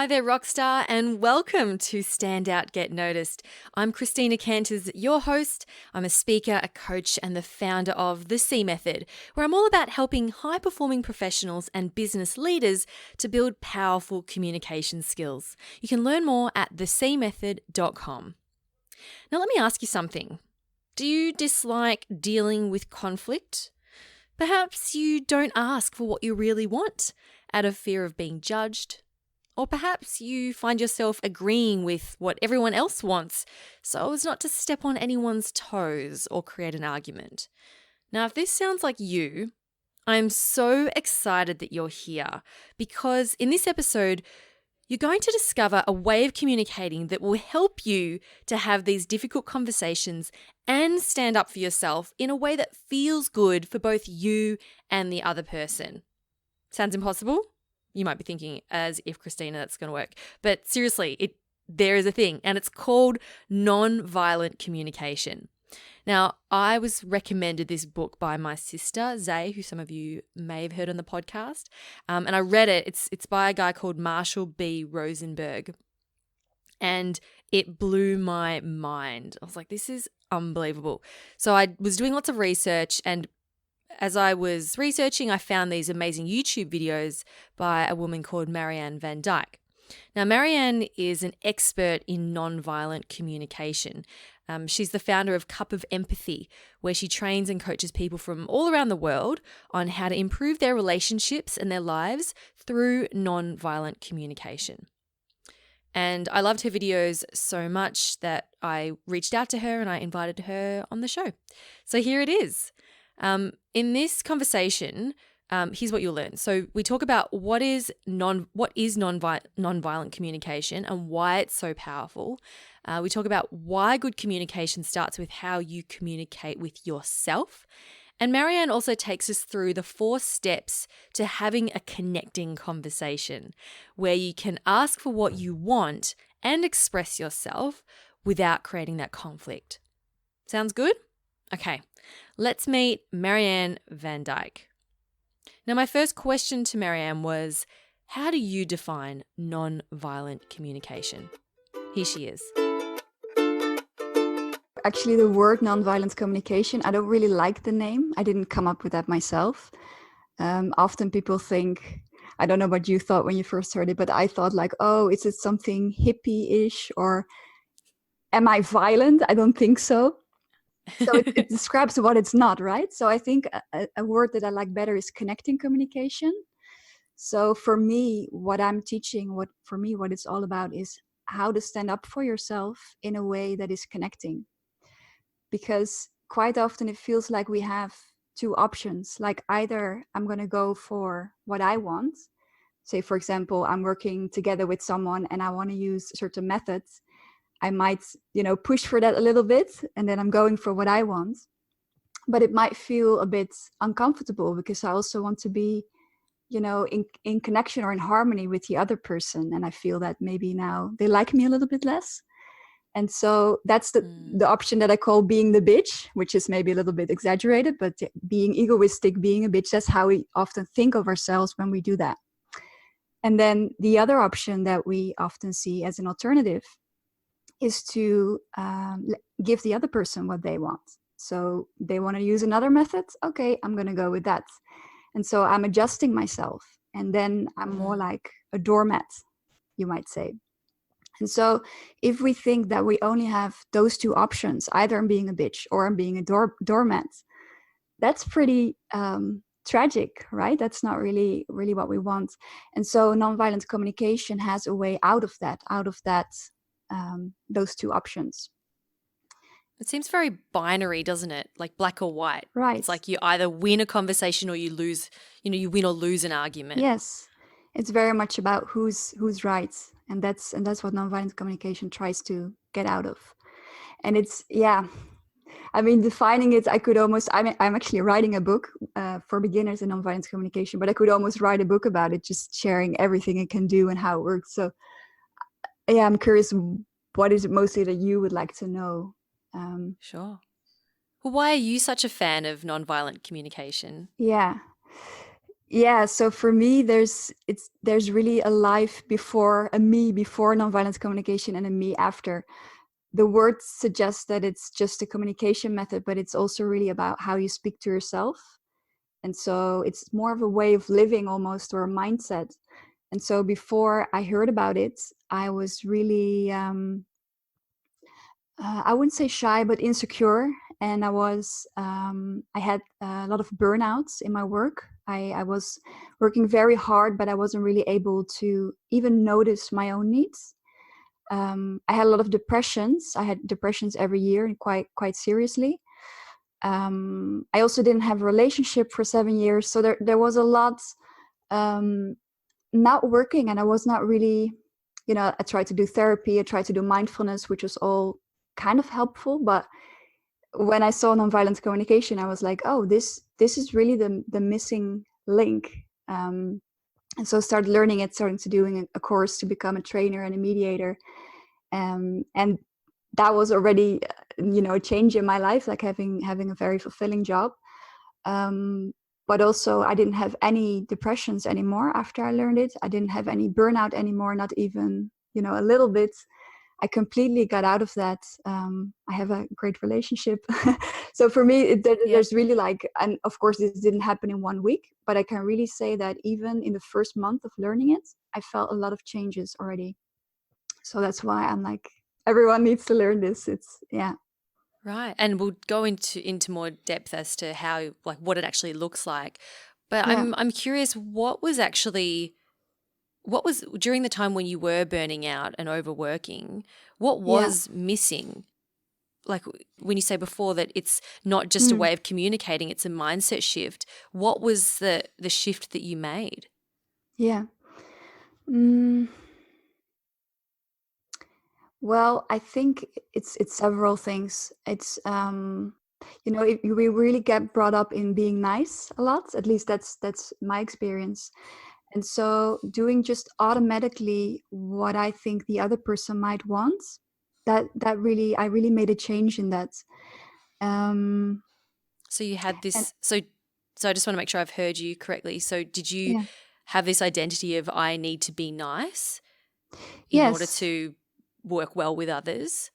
Hi there, Rockstar, and welcome to Stand Out, Get Noticed. I'm Christina Canters, your host. I'm a speaker, a coach, and the founder of The C Method, where I'm all about helping high-performing professionals and business leaders to build powerful communication skills. You can learn more at thecmethod.com. Now, let me ask you something. Do you dislike dealing with conflict? Perhaps you don't ask for what you really want out of fear of being judged. Or perhaps you find yourself agreeing with what everyone else wants so as not to step on anyone's toes or create an argument. Now, if this sounds like you, I'm so excited that you're here because in this episode, you're going to discover a way of communicating that will help you to have these difficult conversations and stand up for yourself in a way that feels good for both you and the other person. Sounds impossible? You might be thinking, as if, Christina, that's going to work. But seriously, there is a thing, and it's called Nonviolent Communication. Now, I was recommended this book by my sister, Zay, who some of you may have heard on the podcast, and I read it. It's by a guy called Marshall B. Rosenberg, and it blew my mind. I was like, this is unbelievable. So I was doing lots of research, and as I was researching, I found these amazing YouTube videos by a woman called Marianne Van Dyke. Now, Marianne is an expert in nonviolent communication. She's the founder of Cup of Empathy, where she trains and coaches people from all around the world on how to improve their relationships and their lives through nonviolent communication. And I loved her videos so much that I reached out to her and I invited her on the show. So here it is. In this conversation, here's what you'll learn. So we talk about what is nonviolent communication and why it's so powerful. We talk about why good communication starts with how you communicate with yourself. And Marianne also takes us through the 4 steps to having a connecting conversation where you can ask for what you want and express yourself without creating that conflict. Sounds good? Okay, let's meet Marianne Van Dyke. Now, my first question to Marianne was, how do you define non-violent communication? Here she is. Actually, the word nonviolent communication, I don't really like the name. I didn't come up with that myself. Often people think, I don't know what you thought when you first heard it, but I thought like, oh, is it something hippie-ish or am I violent? I don't think so. So it describes what it's not, right? So I think a word that I like better is connecting communication. So for me, what I'm teaching, what it's all about is how to stand up for yourself in a way that is connecting. Because quite often it feels like we have 2 options. Like either I'm going to go for what I want. Say, for example, I'm working together with someone and I want to use certain methods. I might, push for that a little bit and then I'm going for what I want. But it might feel a bit uncomfortable because I also want to be, in connection or in harmony with the other person. And I feel that maybe now they like me a little bit less. And so that's the option that I call being the bitch, which is maybe a little bit exaggerated, but being egoistic, being a bitch, that's how we often think of ourselves when we do that. And then the other option that we often see as an alternative is to give the other person what they want. So they want to use another method. Okay, I'm going to go with that. And so I'm adjusting myself. And then I'm more like a doormat, you might say. And so if we think that we only have those 2 options, either I'm being a bitch or I'm being a doormat, that's pretty tragic, right? That's not really what we want. And so nonviolent communication has a way out of that, those 2 options. It seems very binary, doesn't it? Like black or white. Right. It's like you either win a conversation or you lose, you win or lose an argument. Yes. It's very much about who's right. And that's what nonviolent communication tries to get out of. And it's, defining it, I'm actually writing a book for beginners in nonviolent communication, but I could almost write a book about it, just sharing everything it can do and how it works. So I'm curious, what is it mostly that you would like to know? Sure. Well, why are you such a fan of nonviolent communication? Yeah, Yeah, so for me, there's really a life before, a me before nonviolent communication and a me after. The word suggests that it's just a communication method, but it's also really about how you speak to yourself. And so it's more of a way of living almost, or a mindset. And so before I heard about it, I was really, I wouldn't say shy, but insecure. And I had a lot of burnouts in my work. I was working very hard, but I wasn't really able to even notice my own needs. I had a lot of depressions. I had depressions every year, and quite seriously. I also didn't have a relationship for 7 years, so there was a lot um, not working, and I was not really, I tried to do therapy, I tried to do mindfulness, which was all kind of helpful, but when I saw nonviolent communication, I was like, oh, this is really the missing link. And so I started learning it, starting to doing a course to become a trainer and a mediator. And that was already, a change in my life, like having a very fulfilling job. Um, but also I didn't have any depressions anymore after I learned it. I didn't have any burnout anymore, not even, a little bit. I completely got out of that. I have a great relationship. So for me, Yep. there's really like, and of course this didn't happen in 1 week, but I can really say that even in the first month of learning it, I felt a lot of changes already. So that's why I'm like, everyone needs to learn this. It's, yeah. Right. And we'll go into more depth as to how, like, what it actually looks like. But Yeah. I'm curious, what was during the time when you were burning out and overworking, what Yeah. was missing? Like, when you say before that it's not just a Mm, way of communicating, it's a mindset shift. What was the shift that you made? yeah. Mm, well, I think it's several things. It's we really get brought up in being nice a lot. At least that's my experience. And so doing just automatically what I think the other person might want, that really, I really made a change in that. Um, So you had and this, so I just want to make sure I've heard you correctly. So did you yeah, have this identity of I need to be nice in order yes, to work well with others?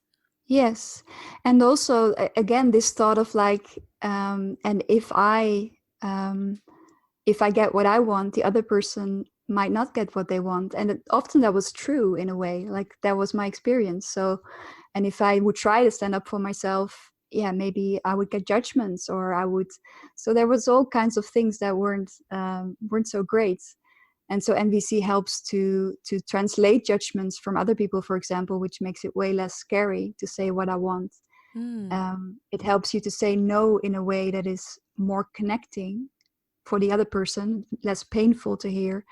yes, and also again this thought of like, and um, if I get what I want, the other person might not get what they want. And often that was true in a way, like that was my experience. So, and if I would try to stand up for myself, yeah, maybe I would get judgments, or I would. So there was all kinds of things that weren't so great. And so NVC helps to translate judgments from other people, for example, which makes it way less scary to say what I want. Mm, It helps you to say no in a way that is more connecting for the other person, less painful to hear,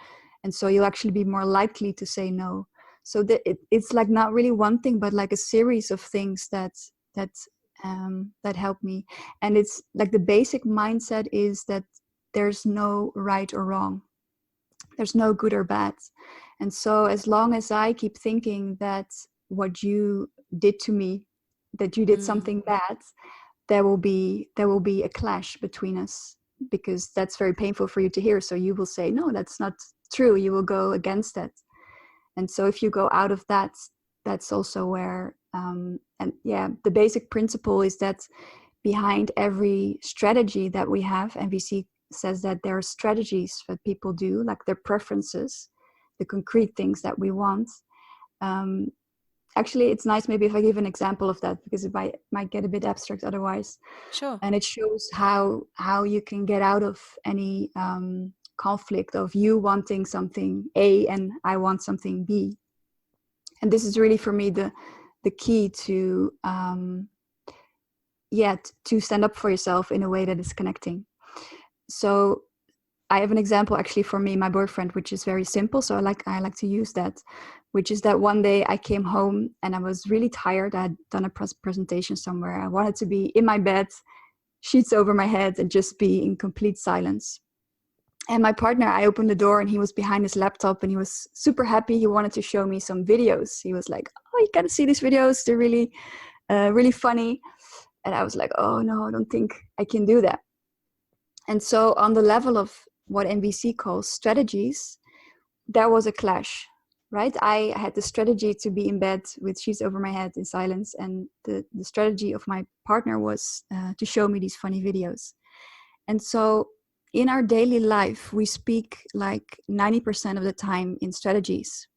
and so you'll actually be more likely to say no. So it's like not really one thing, but like a series of things that that help me. And it's like the basic mindset is that there's no right or wrong, there's no good or bad. And so as long as I keep thinking that what you did to me, that you did mm, something bad, there will be a clash between us, because that's very painful for you to hear. So you will say, no, that's not true. You will go against that. And so if you go out of that, that's also where, and yeah, the basic principle is that behind every strategy that we have, MVC says that there are strategies that people do, like their preferences, the concrete things that we want. Um, Actually, it's nice maybe if I give an example of that, because it might get a bit abstract otherwise. sure. And it shows how you can get out of any conflict of you wanting something A and I want something B. And this is really for me the key to to stand up for yourself in a way that is connecting. So I have an example actually for me, my boyfriend, which is very simple. So I like to use that, which is that one day I came home and I was really tired. I had done a presentation somewhere. I wanted to be in my bed, sheets over my head, and just be in complete silence. And my partner, I opened the door and he was behind his laptop and he was super happy. He wanted to show me some videos. He was like, "Oh, you gotta see these videos. They're really funny." And I was like, "Oh no, I don't think I can do that." And so on the level of what NVC calls strategies, there was a clash, right? I had the strategy to be in bed with sheets over my head in silence, and the strategy of my partner was to show me these funny videos. And so in our daily life, we speak like 90% of the time in strategies.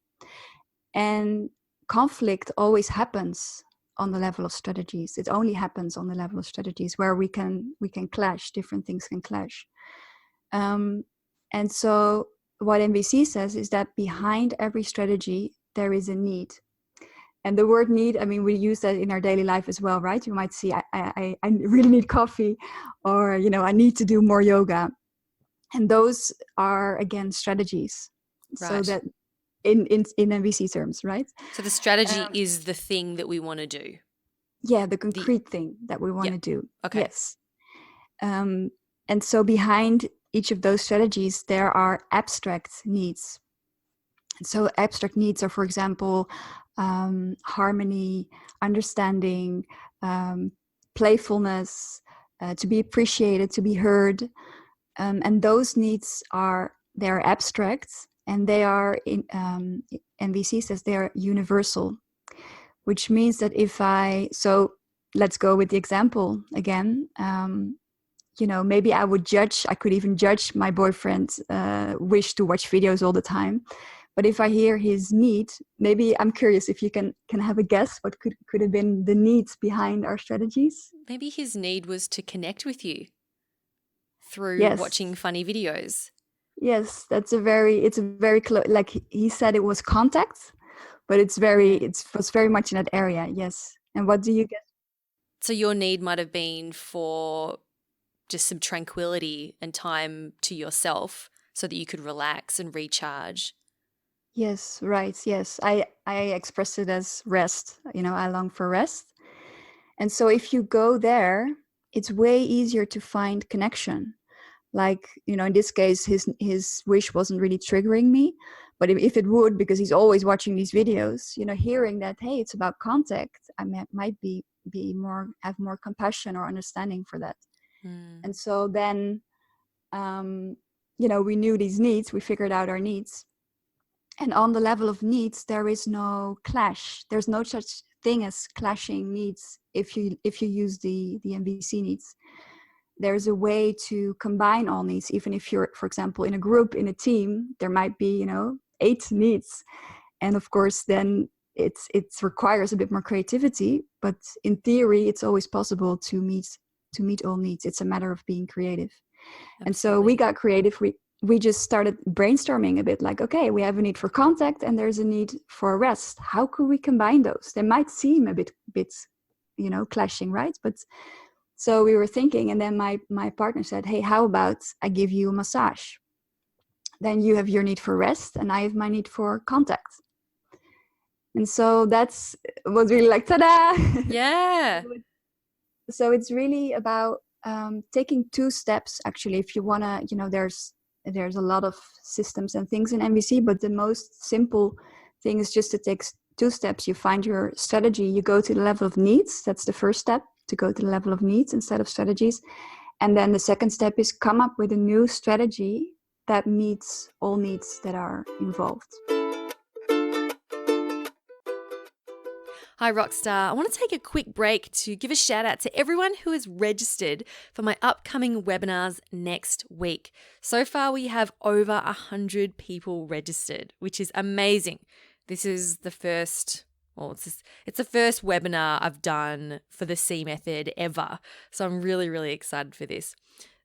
And conflict always happens on the level of strategies. It only happens on the level of strategies where we can clash, different things can clash. And so what MVC says is that behind every strategy, there is a need. And the word need, I mean, we use that in our daily life as well, right? You might see, I really need coffee, or, you know, I need to do more yoga. And those are, again, strategies. Right. So that in MVC terms, right? So the strategy is the thing that we want to do. Yeah, the concrete thing that we want to do. Okay. Yes. And so behind each of those strategies, there are abstract needs. And so abstract needs are, for example, harmony, understanding, playfulness, to be appreciated, to be heard. And those needs they're abstract, and they are, MVC says they are universal, which means that so let's go with the example again. You know, maybe I could even judge my boyfriend's wish to watch videos all the time. But if I hear his need, maybe I'm curious if you can have a guess what could have been the needs behind our strategies. Maybe his need was to connect with you through watching funny videos. Yes, it's a very close, like he said, it was contact, but it was very much in that area. Yes. And what do you get? So your need might have been for just some tranquility and time to yourself so that you could relax and recharge. Yes, right. Yes. I express it as rest. You know, I long for rest. And so if you go there, it's way easier to find connection. Like, you know, in this case, his wish wasn't really triggering me, but if it would, because he's always watching these videos, you know, hearing that, hey, it's about contact, I might have more compassion or understanding for that. And so then, you know, we knew these needs, we figured out our needs. And on the level of needs, there is no clash. There's no such thing as clashing needs if you use the MVC needs. There's a way to combine all needs. Even if you're, for example, in a group, in a team, there might be, you know, 8 needs. And of course, then it requires a bit more creativity. But in theory, it's always possible to meet all needs. It's a matter of being creative. Absolutely. And so we got creative. We just started brainstorming a bit, like, okay, we have a need for contact and there's a need for rest. How could we combine those? They might seem a bit, you know, clashing, right? But so we were thinking, and then my partner said, hey, how about I give you a massage? Then you have your need for rest and I have my need for contact. And so was really like, ta-da! Yeah. So it's really about taking 2 steps, actually. If you want to, you know, there's a lot of systems and things in MVC, but the most simple thing is just to take 2 steps. You find your strategy, you go to the level of needs. That's the first step, to go to the level of needs instead of strategies. And then the second step is come up with a new strategy that meets all needs that are involved. Hi, Rockstar. I want to take a quick break to give a shout out to everyone who has registered for my upcoming webinars next week. So far, we have over 100 people registered, which is amazing. This is the first, it's the first webinar I've done for the C method ever. So I'm really, really excited for this.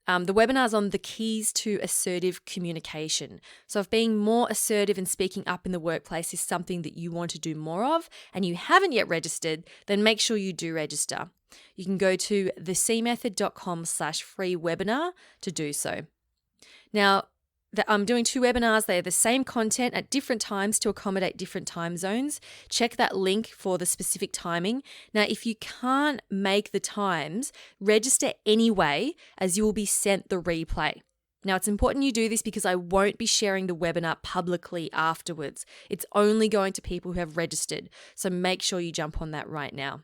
The webinar's on the keys to assertive communication. So if being more assertive and speaking up in the workplace is something that you want to do more of and you haven't yet registered, then make sure you do register. You can go to thecmethod.com/free webinar to do so. Now, I'm doing 2 webinars. They are the same content at different times to accommodate different time zones. Check that link for the specific timing. Now, if you can't make the times, register anyway, as you will be sent the replay. Now, it's important you do this because I won't be sharing the webinar publicly afterwards. It's only going to people who have registered. So make sure you jump on that right now.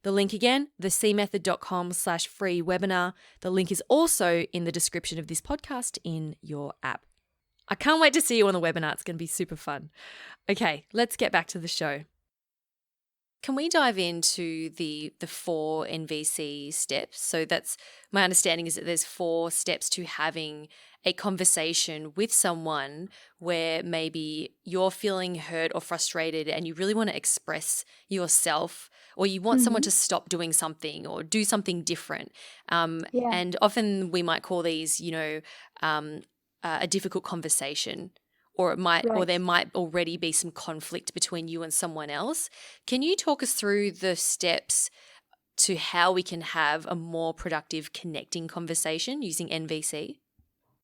The link again, thecmethod.com/free webinar. The link is also in the description of this podcast in your app. I can't wait to see you on the webinar. It's going to be super fun. Okay, let's get back to the show. Can we dive into the 4 NVC steps? So that's my understanding is that there's 4 steps to having a conversation with someone where maybe you're feeling hurt or frustrated and you really want to express yourself, or you want someone to stop doing something or do something different. Yeah. And often we might call these, a difficult conversation. Or there might already be some conflict between you and someone else. Can you talk us through the steps to how we can have a more productive connecting conversation using NVC?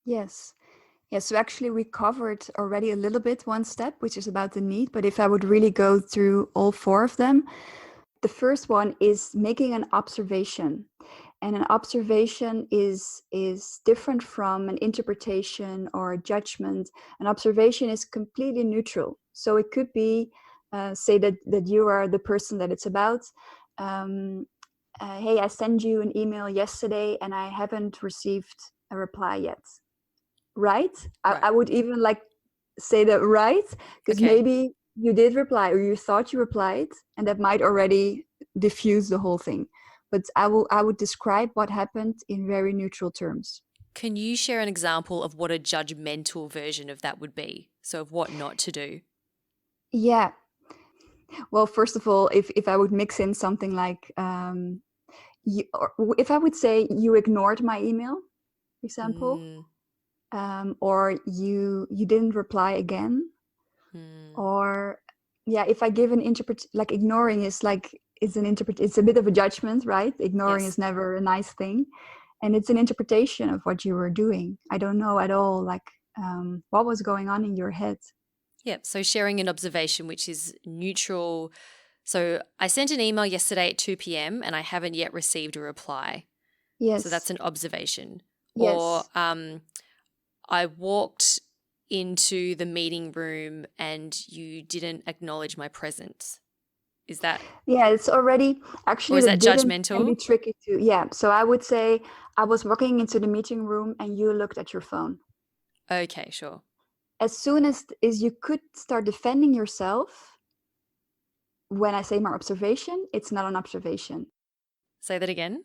Yes. Yeah, so actually we covered already a little bit one step, which is about the need. But if I would really go through all 4 of them, the first one is making an observation. And an observation is different from an interpretation or a judgment. An observation is completely neutral. So it could be, say that you are the person that it's about. Hey, I sent you an email yesterday and I haven't received a reply yet. Right? I would even say that, right? Because maybe you did reply or you thought you replied, and that might already diffuse the whole thing. But I would describe what happened in very neutral terms. Can you share an example of what a judgmental version of that would be? So of what not to do? Yeah. Well, first of all, if I would mix in something like, if I would say you ignored my email, for example, or you didn't reply again, or if I give an ignoring is it's a bit of a judgment, right? Ignoring is never a nice thing, and it's an interpretation of what you were doing. I don't know at all what was going on in your head. Yep. So sharing an observation which is neutral. So I sent an email yesterday at 2 p.m. and I haven't yet received a reply. Yes. So that's an observation. Yes. Or I walked into the meeting room and you didn't acknowledge my presence. Is that? Yeah, it's already actually. Or is that judgmental? Can be tricky too. Yeah. So I would say I was walking into the meeting room and you looked at your phone. Okay, sure. As soon as you could start defending yourself, when I say my observation, it's not an observation. Say that again.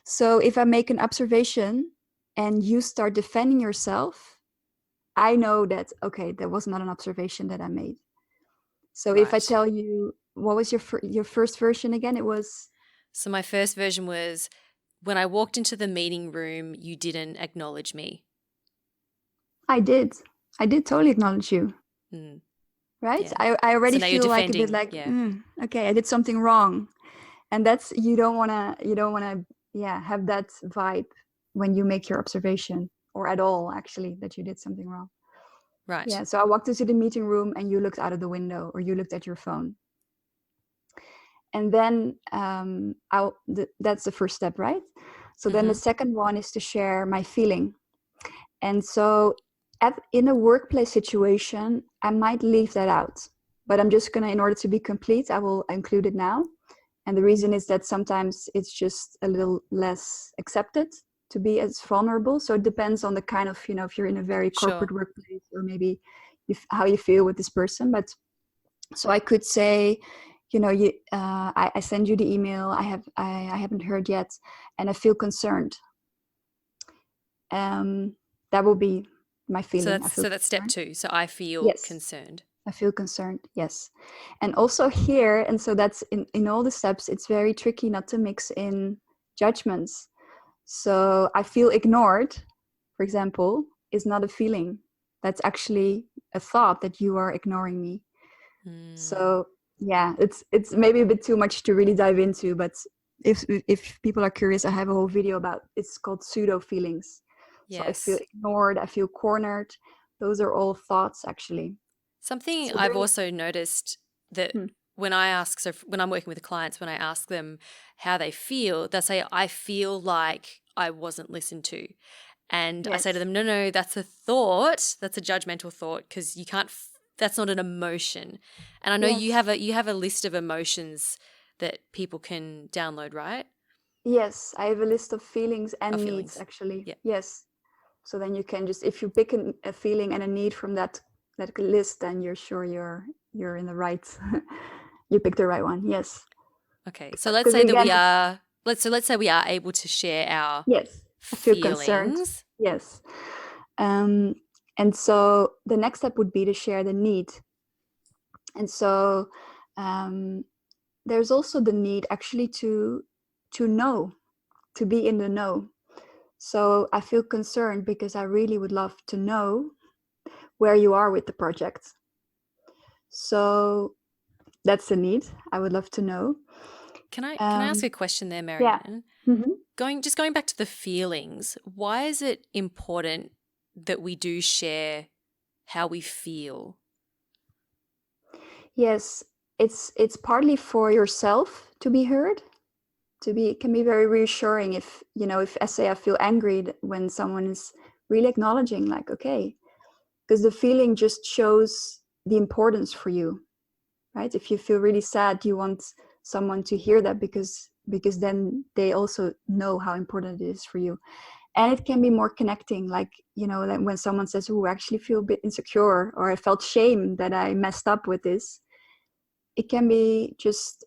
So if I make an observation and you start defending yourself, I know that, okay, that was not an observation that I made. So if I tell you, what was your first version again? It was... So my first version was, when I walked into the meeting room, you didn't acknowledge me. I did totally acknowledge you. Right? Yeah. I already feel like a bit like, okay, I did something wrong. And that's, you don't want to have that vibe when you make your observation, or at all actually, that you did something wrong. Right. Yeah. So I walked into the meeting room and you looked out of the window or you looked at your phone. And then that's the first step, right? So then the second one is to share my feeling. And so in a workplace situation, I might leave that out, but I'm just going to, in order to be complete, I will include it now. And the reason is that sometimes it's just a little less accepted to be as vulnerable. So it depends on the kind of, if you're in a very corporate workplace, or maybe how you feel with this person. But so I could say, I send you the email, I haven't heard yet, and I feel concerned. That will be my feeling. So that's step 2. So I feel concerned. I feel concerned, yes. And also here, and so that's in all the steps, it's very tricky not to mix in judgments. So I feel ignored, for example, is not a feeling. That's actually a thought that you are ignoring me. So yeah, it's maybe a bit too much to really dive into, but if people are curious, I have a whole video about, it's called pseudo feelings. Yes. So I feel ignored, I feel cornered. Those are all thoughts, actually. Something I've also noticed that when I'm working with clients, when I ask them how they feel, they'll say, I feel like I wasn't listened to. And I say to them, no, that's a thought. That's a judgmental thought, because you can't, that's not an emotion. And I know you have a list of emotions that people can download, right? Yes, I have a list of feelings Our and needs, feelings. actually. Yeah. Yes. So then you can just, if you pick a feeling and a need from that list, then you're sure you're in the right, you picked the right one. Yes. Okay. So let's Because say that again, we are let's say we are able to share our yes, I feel concerned. feelings. Yes. Um, and so the next step would be to share the need. And so there's also the need actually to know, to be in the know. So I feel concerned because I really would love to know where you are with the project. So that's the need. I would love to know. Can I ask a question there, Yeah. Marianne? Mm-hmm. Going back to the feelings, why is it important that we do share how we feel? Yes, it's partly for yourself to be heard. It can be very reassuring if, if I say I feel angry, when someone is really acknowledging, like, okay, because the feeling just shows the importance for you, right? If you feel really sad, you want someone to hear that, because then they also know how important it is for you. And it can be more connecting, like, like when someone says, oh, I actually feel a bit insecure, or I felt shame that I messed up with this. It can be just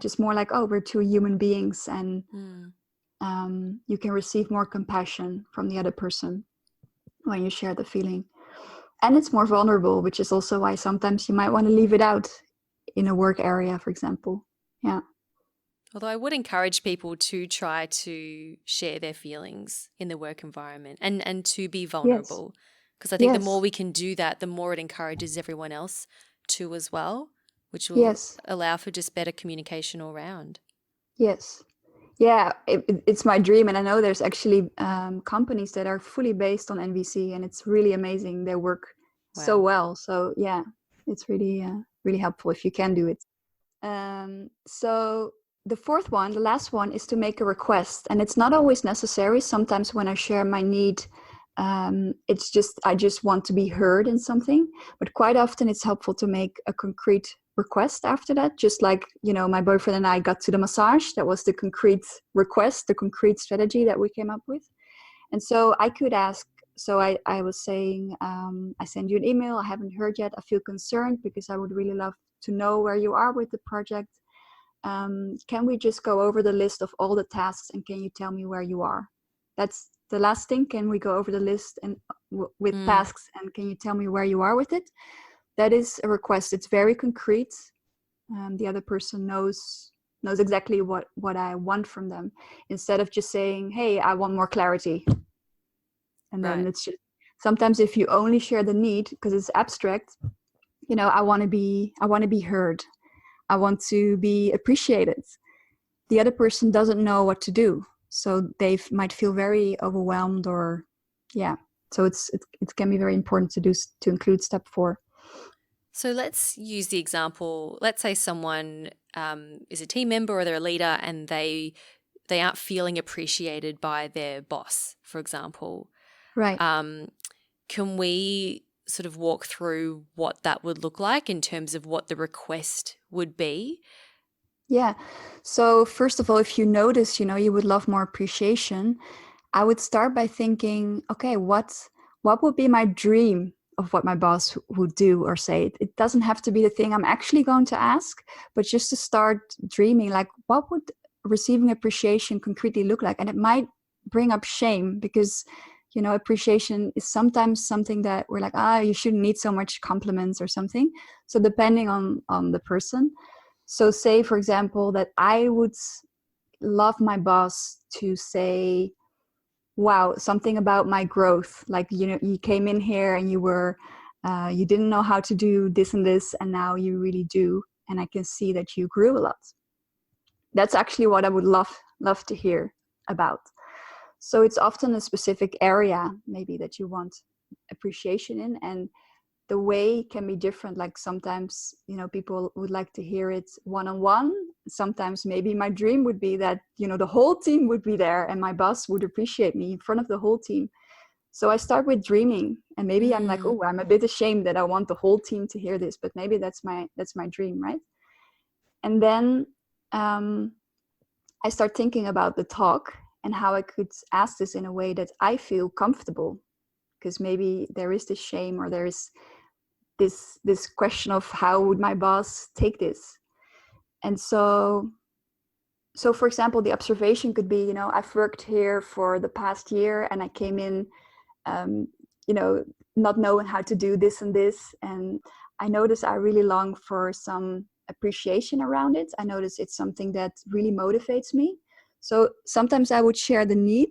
just more like, oh, we're two human beings, and you can receive more compassion from the other person when you share the feeling. And it's more vulnerable, which is also why sometimes you might want to leave it out in a work area, for example. Yeah. Although I would encourage people to try to share their feelings in the work environment and to be Yes. vulnerable. Because I think the more Yes. we can do that, the more it encourages everyone else to as well, which will Yes. allow for just better communication all round. Yes. Yeah, it's my dream. And I know there's actually companies that are fully based on NVC, and it's really amazing. They work so Wow. well. So yeah, it's really, really helpful if you can do it. So the fourth one, the last one, is to make a request. And it's not always necessary. Sometimes when I share my need, it's just, I just want to be heard in something. But quite often it's helpful to make a concrete request after that. Just like, my boyfriend and I got to the massage. That was the concrete request, the concrete strategy that we came up with. And so I could ask, so I was saying, I send you an email, I haven't heard yet, I feel concerned because I would really love to know where you are with the project. Can we just go over the list of all the tasks, and can you tell me where you are? That's the last thing. Can we go over the list and with tasks, and can you tell me where you are with it? That is a request. It's very concrete. The other person knows exactly what I want from them, instead of just saying, hey, I want more clarity. And then Right. it's just, sometimes if you only share the need because it's abstract, I want to be heard, I want to be appreciated. The other person doesn't know what to do, so they might feel very overwhelmed, or so it can be very important to include step 4. So let's use the example. Let's say someone is a team member or they're a leader, and they aren't feeling appreciated by their boss, for example. Right. Can we sort of walk through what that would look like in terms of what the request would be? Yeah. So first of all, if you notice, you would love more appreciation, I would start by thinking, okay, what would be my dream of what my boss would do or say? It doesn't have to be the thing I'm actually going to ask, but just to start dreaming, like, what would receiving appreciation concretely look like? And it might bring up shame, because appreciation is sometimes something that we're like, you shouldn't need so much compliments or something. So depending on the person. So say, for example, that I would love my boss to say, wow, something about my growth. Like, you came in here and you didn't know how to do this and this, and now you really do. And I can see that you grew a lot. That's actually what I would love to hear about. So it's often a specific area maybe that you want appreciation in, and the way can be different. Like sometimes, people would like to hear it one-on-one. Sometimes maybe my dream would be that, the whole team would be there and my boss would appreciate me in front of the whole team. So I start with dreaming, and maybe I'm like, oh, I'm a bit ashamed that I want the whole team to hear this, but maybe that's my dream, right? And then I start thinking about the talk and how I could ask this in a way that I feel comfortable, because maybe there is this shame, or there is this question of how would my boss take this. And so for example, the observation could be, I've worked here for the past year and I came in, um, not knowing how to do this and this. And I notice I really long for some appreciation around it. I notice it's something that really motivates me. So sometimes I would share the need.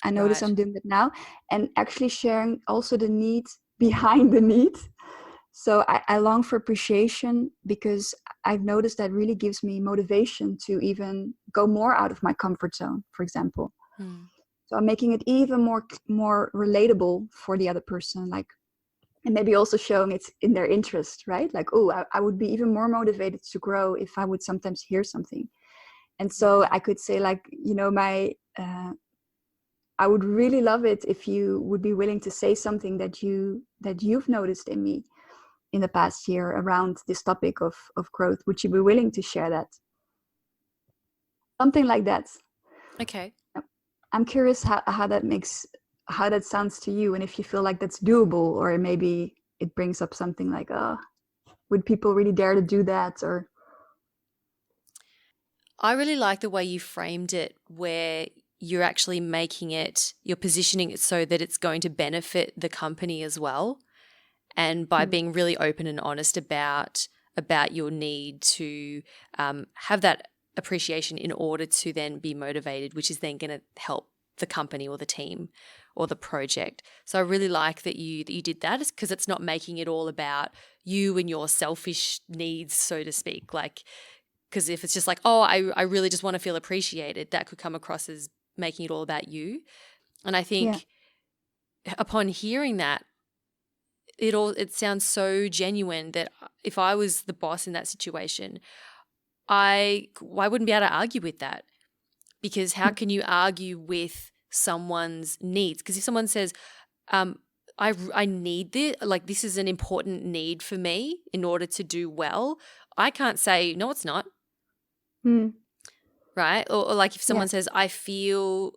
I notice Right. I'm doing that now, and actually sharing also the need behind the need. So I long for appreciation, because I've noticed that really gives me motivation to even go more out of my comfort zone, for example. Mm. So I'm making it even more relatable for the other person, like, and maybe also showing it's in their interest, right? Like, oh, I would be even more motivated to grow if I would sometimes hear something. And so Yeah. I could say, like, I would really love it if you would be willing to say something that you've noticed in me in the past year around this topic of growth. Would you be willing to share that? Something like that. Okay. I'm curious how that sounds to you, and if you feel like that's doable, or maybe it brings up something like, oh, would people really dare to do that? Or I really like the way you framed it, where you're actually you're positioning it so that it's going to benefit the company as well. And by being really open and honest about your need to have that appreciation in order to then be motivated, which is then going to help the company or the team or the project. So I really like that you did that, because it's not making it all about you and your selfish needs, so to speak. Like, because if it's just like, oh, I really just want to feel appreciated, that could come across as making it all about you. And I yeah, think upon hearing that, it sounds so genuine that if I was the boss in that situation, I wouldn't be able to argue with that, because how can you argue with someone's needs? Because if someone says, I need this, like this is an important need for me in order to do well, I can't say, no, it's not, mm, right? Or like if yeah, someone says, I feel,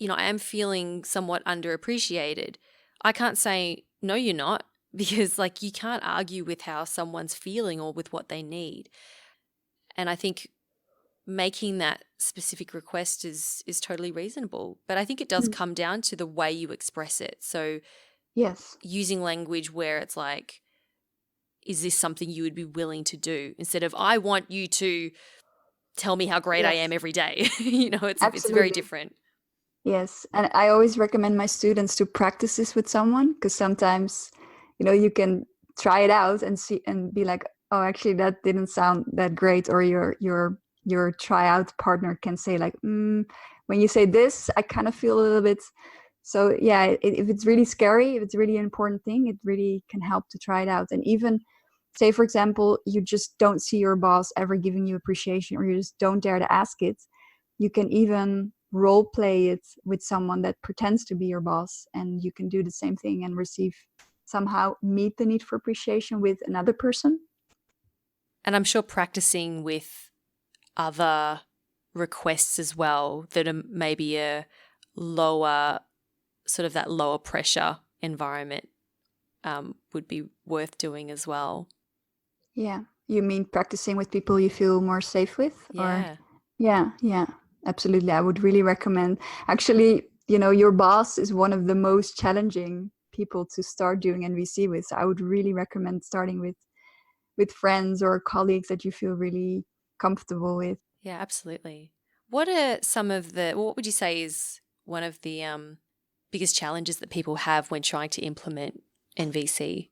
I am feeling somewhat underappreciated, I can't say, no, you're not, because like you can't argue with how someone's feeling or with what they need. And I think making that specific request is totally reasonable. But I think it does mm, come down to the way you express it. So yes, using language where it's like, is this something you would be willing to do, instead of I want you to tell me how great I yes, am every day. It's very absolutely. different. Yes, and I always recommend my students to practice this with someone, because sometimes, you can try it out and see and be like, oh, actually, that didn't sound that great, or your tryout partner can say like, when you say this, I kind of feel a little bit. So yeah, if it's really scary, if it's really an important thing, it really can help to try it out. And even say, for example, you just don't see your boss ever giving you appreciation, or you just don't dare to ask it, you can even role play it with someone that pretends to be your boss, and you can do the same thing and somehow meet the need for appreciation with another person. And I'm sure practicing with other requests as well that are maybe a lower, sort of that lower pressure environment, would be worth doing as well. Yeah, you mean practicing with people you feel more safe with? Or Yeah. yeah, yeah, absolutely. I would really recommend. Actually, your boss is one of the most challenging people to start doing NVC with. So I would really recommend starting with friends or colleagues that you feel really comfortable with. Yeah, absolutely. What would you say is one of the biggest challenges that people have when trying to implement NVC?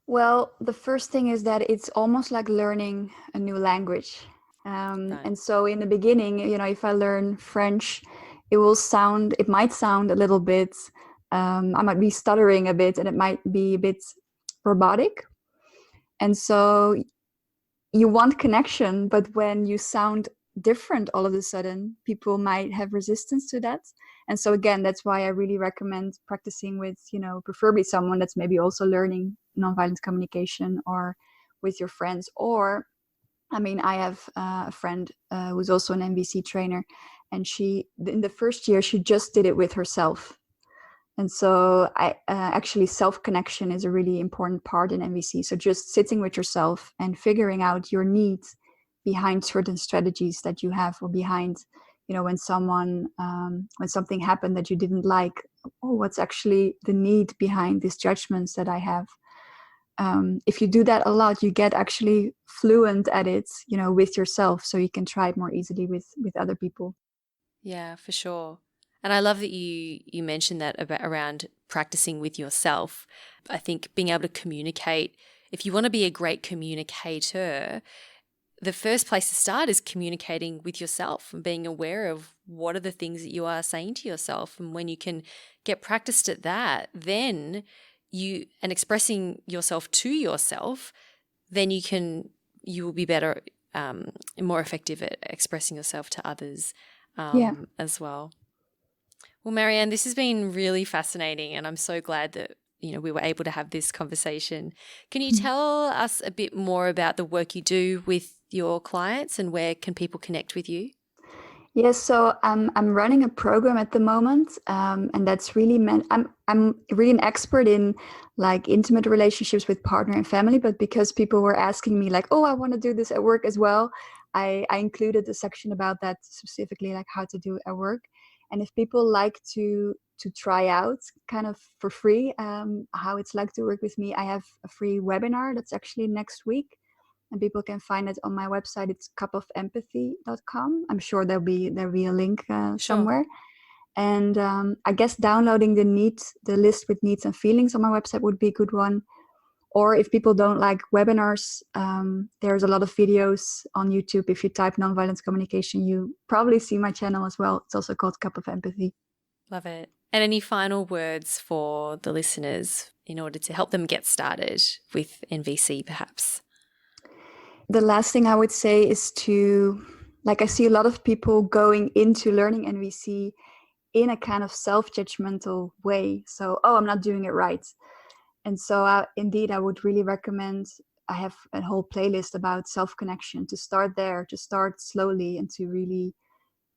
Well, the first thing is that it's almost like learning a new language. Right. And so in the beginning, if I learn French, it might sound a little bit, I might be stuttering a bit, and it might be a bit robotic. And so you want connection, but when you sound different all of a sudden, people might have resistance to that. And so again, that's why I really recommend practicing with, preferably someone that's maybe also learning nonviolent communication, or with your friends, or I mean, I have a friend who's also an NVC trainer, and in the first year, she just did it with herself. And so actually self-connection is a really important part in NVC. So just sitting with yourself and figuring out your needs behind certain strategies that you have, or behind, when something happened that you didn't like, oh, what's actually the need behind these judgments that I have? If you do that a lot, you get actually fluent at it, with yourself, so you can try it more easily with other people. Yeah, for sure. And I love that you mentioned that about around practicing with yourself. I think being able to communicate, if you want to be a great communicator, the first place to start is communicating with yourself and being aware of what are the things that you are saying to yourself. And when you can get practiced at that, then and expressing yourself to yourself, then you will be better, more effective at expressing yourself to others Yeah. as well. Well, Marianne, this has been really fascinating, and I'm so glad that we were able to have this conversation. Can you tell us a bit more about the work you do with your clients, and where can people connect with you? Yes, so I'm running a program at the moment, and that's really meant. I'm really an expert in like intimate relationships with partner and family, but because people were asking me like, oh, I want to do this at work as well, I included a section about that specifically, like how to do it at work. And if people like to try out kind of for free how it's like to work with me, I have a free webinar that's actually next week. And people can find it on my website. It's cupofempathy.com. I'm sure there'll be a link Sure. somewhere. And I guess downloading the list with needs and feelings on my website would be a good one. Or if people don't like webinars, there's a lot of videos on YouTube. If you type Nonviolent Communication, you probably see my channel as well. It's also called Cup of Empathy. Love it. And any final words for the listeners in order to help them get started with NVC, perhaps? The last thing I would say is I see a lot of people going into learning NVC in a kind of self-judgmental way. So, oh, I'm not doing it right. And so indeed, I would really recommend, I have a whole playlist about self-connection, to start there, to start slowly, and to really,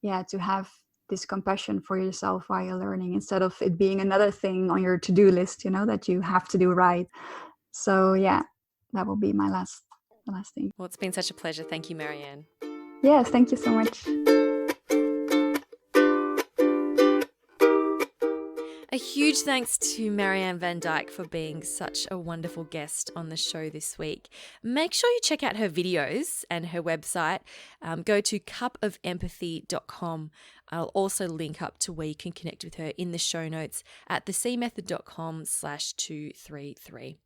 to have this compassion for yourself while you're learning, instead of it being another thing on your to-do list, that you have to do right. So yeah, that will be the last thing. Well, it's been such a pleasure. Thank you, Marianne. Yes, thank you so much. A huge thanks to Marianne van Dyke for being such a wonderful guest on the show this week. Make sure you check out her videos and her website. Go to cupofempathy.com. I'll also link up to where you can connect with her in the show notes at thecmethod.com/233.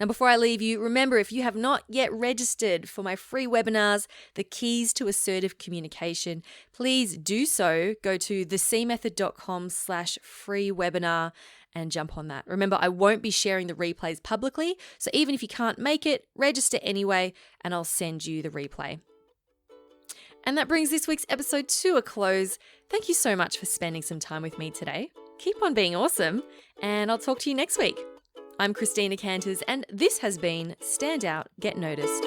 Now, before I leave you, remember, if you have not yet registered for my free webinars, The Keys to Assertive Communication, please do so. Go to thecmethod.com/free webinar and jump on that. Remember, I won't be sharing the replays publicly, so even if you can't make it, register anyway, and I'll send you the replay. And that brings this week's episode to a close. Thank you so much for spending some time with me today. Keep on being awesome, and I'll talk to you next week. I'm Christina Canters, and this has been Stand Out, Get Noticed.